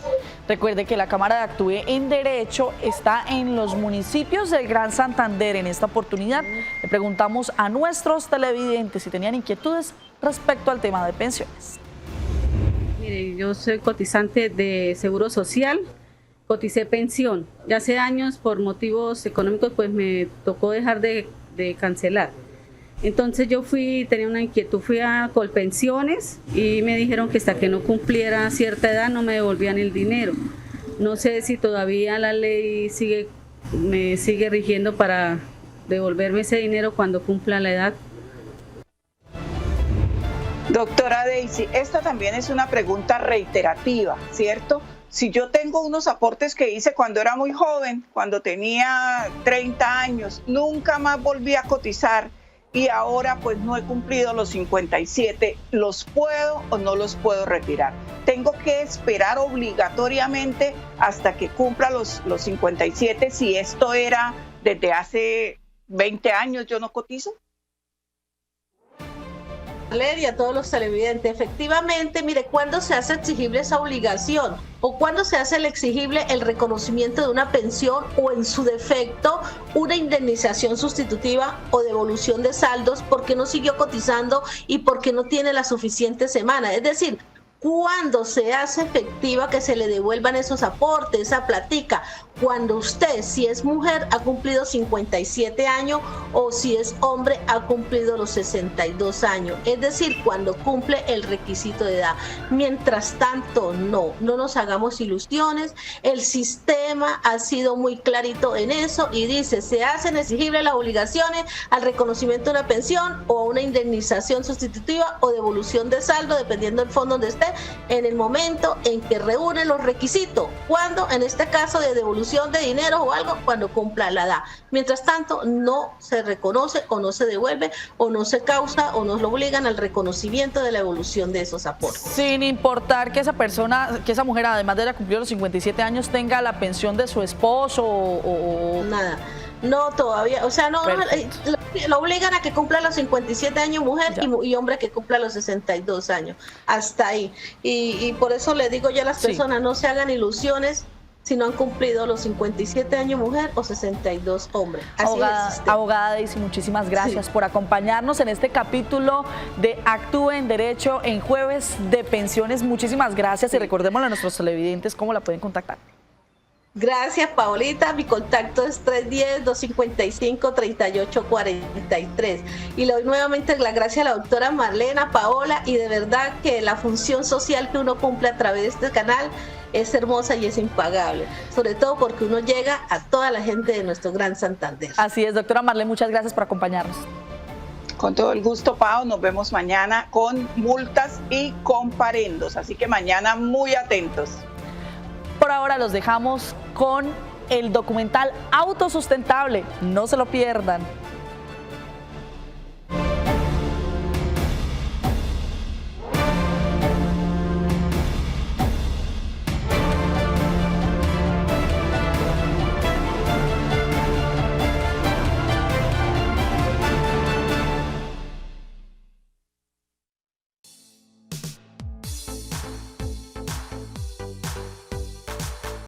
Recuerde que la Cámara de Actúe en Derecho está en los municipios del Gran Santander. En esta oportunidad le preguntamos a nuestros televidentes si tenían inquietudes respecto al tema de pensiones. Mire, yo soy cotizante de Seguro Social. Coticé pensión y hace años por motivos económicos pues me tocó dejar de cancelar. Entonces yo tenía una inquietud, fui a Colpensiones y me dijeron que hasta que no cumpliera cierta edad no me devolvían el dinero. No sé si todavía la ley me sigue rigiendo para devolverme ese dinero cuando cumpla la edad. Doctora Daisy, esta también es una pregunta reiterativa, ¿cierto? Si yo tengo unos aportes que hice cuando era muy joven, cuando tenía 30 años, nunca más volví a cotizar y ahora pues no he cumplido los 57, ¿los puedo o no los puedo retirar? ¿Tengo que esperar obligatoriamente hasta que cumpla los 57 si esto era desde hace 20 años yo no cotizo? Y a todos los televidentes, efectivamente, mire, ¿cuándo se hace exigible esa obligación? ¿O cuándo se hace exigible el reconocimiento de una pensión o, en su defecto, una indemnización sustitutiva o devolución de saldos porque no siguió cotizando y porque no tiene la suficiente semana? Es decir, ¿cuándo se hace efectiva que se le devuelvan esos aportes, esa platica? Cuando usted, si es mujer, ha cumplido 57 años o si es hombre, ha cumplido los 62 años. Es decir, cuando cumple el requisito de edad. Mientras tanto, no nos hagamos ilusiones. El sistema ha sido muy clarito en eso y dice, se hacen exigibles las obligaciones al reconocimiento de una pensión o una indemnización sustitutiva o devolución de saldo, dependiendo del fondo donde esté, en el momento en que reúne los requisitos. Cuando, en este caso de devolución de dinero o algo, cuando cumpla la edad. Mientras tanto, no se reconoce o no se devuelve o no se causa o nos lo obligan al reconocimiento de la evolución de esos aportes. Sin importar que esa mujer, además de haber cumplido los 57 años, tenga la pensión de su esposo o... Nada. No, todavía, o sea, no lo obligan a que cumpla los 57 años mujer y hombre que cumpla los 62 años. Hasta ahí. Y por eso le digo yo a las personas, no se hagan ilusiones si no han cumplido los 57 años mujer o 62 hombre. Abogada Daisy, muchísimas gracias por acompañarnos en este capítulo de Actúe en Derecho en Jueves de Pensiones. Muchísimas gracias y recordémosle a nuestros televidentes cómo la pueden contactar. Gracias, Paolita. Mi contacto es 310-255-3843. Y le doy nuevamente las gracias a la doctora Marlena, Paola, y de verdad que la función social que uno cumple a través de este canal es hermosa y es impagable, sobre todo porque uno llega a toda la gente de nuestro Gran Santander. Así es, doctora Marlene, muchas gracias por acompañarnos. Con todo el gusto, Pao, nos vemos mañana con multas y comparendos, así que mañana muy atentos. Por ahora los dejamos con el documental Autosustentable, no se lo pierdan.